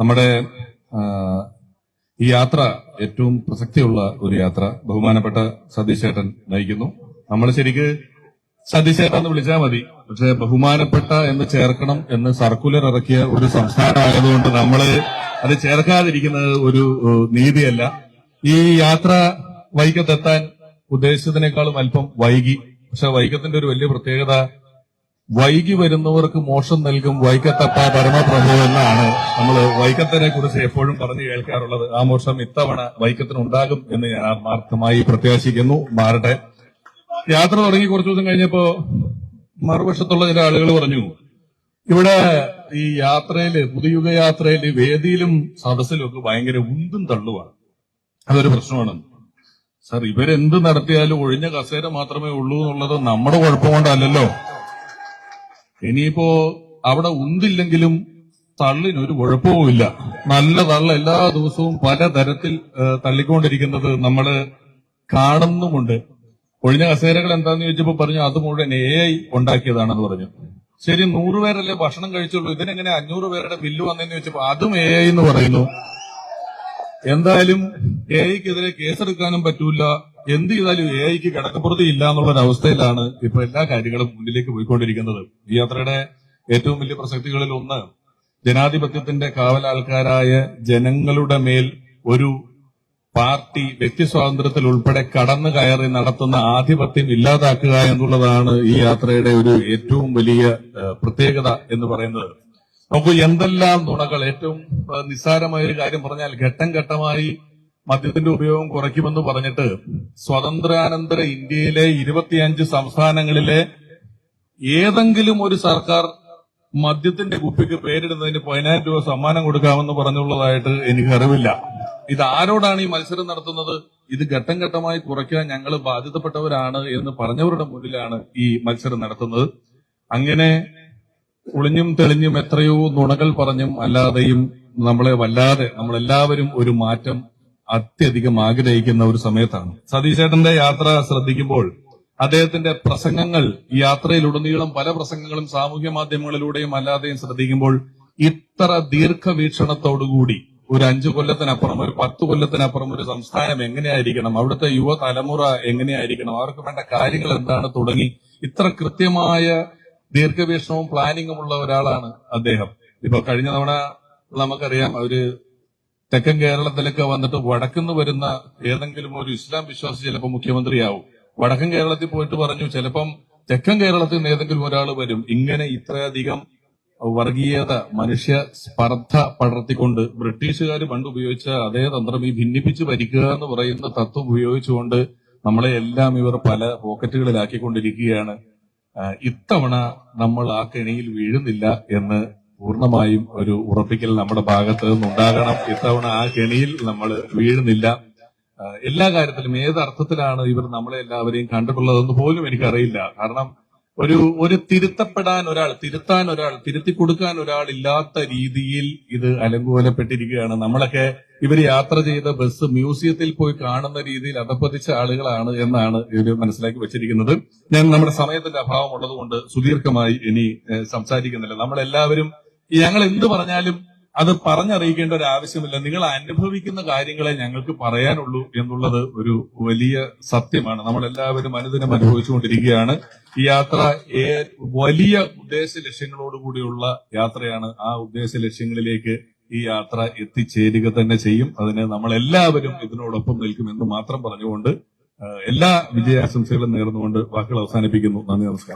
നമ്മുടെ ഈ യാത്ര ഏറ്റവും പ്രസക്തിയുള്ള ഒരു യാത്ര ബഹുമാനപ്പെട്ട സതീഷ് ചേട്ടൻ നയിക്കുന്നു. നമ്മൾ ശരിക്ക് സതീഷ് ചേട്ടൻ എന്ന് വിളിച്ചാൽ മതി, പക്ഷെ ബഹുമാനപ്പെട്ട എന്ന് ചേർക്കണം എന്ന് സർക്കുലർ ഇറക്കിയ ഒരു സംസ്ഥാനമായതുകൊണ്ട് നമ്മള് അത് ചേർക്കാതിരിക്കുന്നത് ഒരു നീതിയല്ല. ഈ യാത്ര വൈക്കത്തെത്താൻ ഉദ്ദേശിച്ചതിനേക്കാളും അല്പം വൈകി. പക്ഷെ വൈക്കത്തിന്റെ ഒരു വലിയ പ്രത്യേകത, വൈകി വരുന്നവർക്ക് മോക്ഷം നൽകും വൈക്കത്തപ്പ പരമപ്രഭു എന്നാണ് നമ്മൾ വൈക്കത്തിനെ കുറിച്ച് എപ്പോഴും പറഞ്ഞു കേൾക്കാറുള്ളത്. ആ മോക്ഷം ഇത്തവണ വൈക്കത്തിനുണ്ടാകും എന്ന് ഞാൻ ആത്മാർത്ഥമായി പ്രത്യാശിക്കുന്നു. മാറട്ടെ. യാത്ര തുടങ്ങി കുറച്ചു ദിവസം കഴിഞ്ഞപ്പോ മറുപക്ഷത്തുള്ള ചില ആളുകൾ പറഞ്ഞു, ഇവിടെ ഈ യാത്രയില് പുതുയുഗ യാത്രയില് വേദിയിലും സദസ്സിലും ഒക്കെ ഭയങ്കര ഉന്തും തള്ളുവാണ്, അതൊരു പ്രശ്നമാണ്. സാർ, ഇവരെന്ത് നടത്തിയാലും ഒഴിഞ്ഞ കസേര മാത്രമേ ഉള്ളൂ എന്നുള്ളത് നമ്മുടെ കുഴപ്പം കൊണ്ടല്ലല്ലോ. ഇനിയിപ്പോ അവിടെ ഉന്തില്ലെങ്കിലും തള്ളിനൊരു കുഴപ്പവുമില്ല. നല്ല തള്ള എല്ലാ ദിവസവും പലതരത്തിൽ തള്ളിക്കൊണ്ടിരിക്കുന്നത് നമ്മള് കാണുന്നുമുണ്ട്. ഒഴിഞ്ഞ കസേരകൾ എന്താന്ന് ചോദിച്ചപ്പോ പറഞ്ഞു അത് മുഴുവൻ AI ഉണ്ടാക്കിയതാണെന്ന് പറഞ്ഞു. ശരി, 100 പേരല്ലേ ഭക്ഷണം കഴിച്ചുള്ളൂ, ഇതിനെങ്ങനെ 500 പേരുടെ ബില്ല് വന്നെന്ന് ചോദിച്ചപ്പോ അതും AI എന്ന് പറയുന്നു. എന്തായാലും AIക്കെതിരെ കേസെടുക്കാനും പറ്റൂല, എന്ത് ചെയ്താലും AIക്ക് കിടക്കപ്പുറത്ത് ഇല്ല എന്നുള്ളൊരവസ്ഥയിലാണ് ഇപ്പൊ എല്ലാ കാര്യങ്ങളും മുന്നിലേക്ക് പോയിക്കൊണ്ടിരിക്കുന്നത്. ഈ യാത്രയുടെ ഏറ്റവും വലിയ പ്രസക്തികളിൽ ഒന്ന്, ജനാധിപത്യത്തിന്റെ കാവലാൾക്കാരായ ജനങ്ങളുടെ മേൽ ഒരു പാർട്ടി വ്യക്തി സ്വാതന്ത്ര്യത്തിൽ ഉൾപ്പെടെ കടന്നു കയറി നടത്തുന്ന ആധിപത്യം ഇല്ലാതാക്കുക എന്നുള്ളതാണ് ഈ യാത്രയുടെ ഒരു ഏറ്റവും വലിയ പ്രത്യേകത എന്ന് പറയുന്നത്. നമുക്ക് എന്തെല്ലാം നുണകൾ, ഏറ്റവും നിസ്സാരമായ ഒരു കാര്യം പറഞ്ഞാൽ ഘട്ടം ഘട്ടമായി മദ്യത്തിന്റെ ഉപയോഗം കുറയ്ക്കുമെന്ന് പറഞ്ഞിട്ട് സ്വാതന്ത്ര്യാനന്തര ഇന്ത്യയിലെ 25 സംസ്ഥാനങ്ങളിലെ ഏതെങ്കിലും ഒരു സർക്കാർ മദ്യത്തിന്റെ കുപ്പിക്ക് പേരിടുന്നതിന് 10,000 രൂപ സമ്മാനം കൊടുക്കാമെന്ന് പറഞ്ഞുള്ളതായിട്ട് എനിക്കറിവില്ല. ഇത് ആരോടാണ് ഈ മത്സരം നടത്തുന്നത്? ഇത് ഘട്ടം ഘട്ടമായി കുറയ്ക്കാൻ ഞങ്ങൾ ബാധ്യതപ്പെട്ടവരാണ് എന്ന് പറഞ്ഞവരുടെ മുന്നിലാണ് ഈ മത്സരം നടത്തുന്നത്. അങ്ങനെ ഒളിഞ്ഞും തെളിഞ്ഞും എത്രയോ നുണകൾ പറഞ്ഞും അല്ലാതെയും നമ്മളെല്ലാവരും ഒരു മാറ്റം അത്യധികം ആഗ്രഹിക്കുന്ന ഒരു സമയത്താണ്. സതീശേട്ടന്റെ യാത്ര ശ്രദ്ധിക്കുമ്പോൾ അദ്ദേഹത്തിന്റെ പ്രസംഗങ്ങൾ, ഈ യാത്രയിലുടനീളം പല പ്രസംഗങ്ങളും സാമൂഹ്യ മാധ്യമങ്ങളിലൂടെയും അല്ലാതെയും ശ്രദ്ധിക്കുമ്പോൾ ഇത്ര ദീർഘവീക്ഷണത്തോടുകൂടി ഒരു 5 കൊല്ലത്തിനപ്പുറം, ഒരു 10 കൊല്ലത്തിനപ്പുറം ഒരു സംസ്ഥാനം എങ്ങനെയായിരിക്കണം, അവിടുത്തെ യുവതലമുറ എങ്ങനെയായിരിക്കണം, അവർക്ക് വേണ്ട കാര്യങ്ങൾ എന്താണ് തുടങ്ങി ഇത്ര കൃത്യമായ ദീർഘവീക്ഷണവും പ്ലാനിങ്ങും ഉള്ള ഒരാളാണ് അദ്ദേഹം. ഇപ്പൊ കഴിഞ്ഞ തവണ നമുക്കറിയാം, അവര് തെക്കൻ കേരളത്തിലൊക്കെ വന്നിട്ട് വടക്കുന്ന് വരുന്ന ഏതെങ്കിലും ഒരു ഇസ്ലാം വിശ്വാസി ചിലപ്പോൾ മുഖ്യമന്ത്രിയാവും. വടക്കൻ കേരളത്തിൽ പോയിട്ട് പറഞ്ഞു ചിലപ്പം തെക്കൻ കേരളത്തിൽ നിന്ന് ഏതെങ്കിലും ഒരാൾ വരും. ഇങ്ങനെ ഇത്രയധികം വർഗീയത, മനുഷ്യ സ്പർദ്ധ പടർത്തിക്കൊണ്ട് ബ്രിട്ടീഷുകാർ പണ്ട് ഉപയോഗിച്ച അതേ തന്ത്രം, ഈ ഭിന്നിപ്പിച്ച് ഭരിക്കുക എന്ന് പറയുന്ന തത്വം ഉപയോഗിച്ചുകൊണ്ട് നമ്മളെ എല്ലാം ഇവർ പല പോക്കറ്റുകളിലാക്കിക്കൊണ്ടിരിക്കുകയാണ്. ഇത്തവണ നമ്മൾ ആ കെണിയിൽ വീഴുന്നില്ല എന്ന് പൂർണ്ണമായും ഒരു ഉറപ്പിക്കൽ നമ്മുടെ ഭാഗത്ത് നിന്നുണ്ടാകണം. ഇത്തവണ ആ കെണിയിൽ നമ്മൾ വീഴുന്നില്ല. എല്ലാ കാര്യത്തിലും ഏത് അർത്ഥത്തിലാണ് ഇവർ നമ്മളെ എല്ലാവരെയും കണ്ടിട്ടുള്ളതെന്ന് പോലും എനിക്കറിയില്ല. കാരണം ഒരു തിരുത്താൻ ഒരാൾ, തിരുത്തി കൊടുക്കാൻ ഒരാൾ ഇല്ലാത്ത രീതിയിൽ ഇത് അലങ്കോലപ്പെട്ടിരിക്കുകയാണ്. നമ്മളൊക്കെ ഇവർ യാത്ര ചെയ്ത ബസ് മ്യൂസിയത്തിൽ പോയി കാണുന്ന രീതിയിൽ അധപ്പതിച്ച ആളുകളാണ് എന്നാണ് ഇവർ മനസ്സിലാക്കി വെച്ചിരിക്കുന്നത്. ഞാൻ നമ്മുടെ സമയത്തിന്റെ അഭാവം ഉള്ളതുകൊണ്ട് സുദീർഘമായി ഇനി സംസാരിക്കുന്നില്ല. നമ്മളെല്ലാവരും ഞങ്ങൾ എന്ത് പറഞ്ഞാലും അത് പറഞ്ഞറിയിക്കേണ്ട ഒരു ആവശ്യമില്ല. നിങ്ങൾ അനുഭവിക്കുന്ന കാര്യങ്ങളെ ഞങ്ങൾക്ക് പറയാനുള്ളൂ എന്നുള്ളത് ഒരു വലിയ സത്യമാണ്. നമ്മളെല്ലാവരും അനുദിനം അനുഭവിച്ചുകൊണ്ടിരിക്കുകയാണ്. ഈ യാത്ര വലിയ ഉദ്ദേശ ലക്ഷ്യങ്ങളോടുകൂടിയുള്ള യാത്രയാണ്. ആ ഉദ്ദേശ ലക്ഷ്യങ്ങളിലേക്ക് ഈ യാത്ര എത്തിച്ചേരുക തന്നെ ചെയ്യും. അതിന് നമ്മളെല്ലാവരും ഇതിനോടൊപ്പം നിൽക്കുമെന്ന് മാത്രം പറഞ്ഞുകൊണ്ട് എല്ലാ വിജയാശംസകളും നേർന്നുകൊണ്ട് വാക്കുകൾ അവസാനിപ്പിക്കുന്നു. നന്ദി, നമസ്കാരം.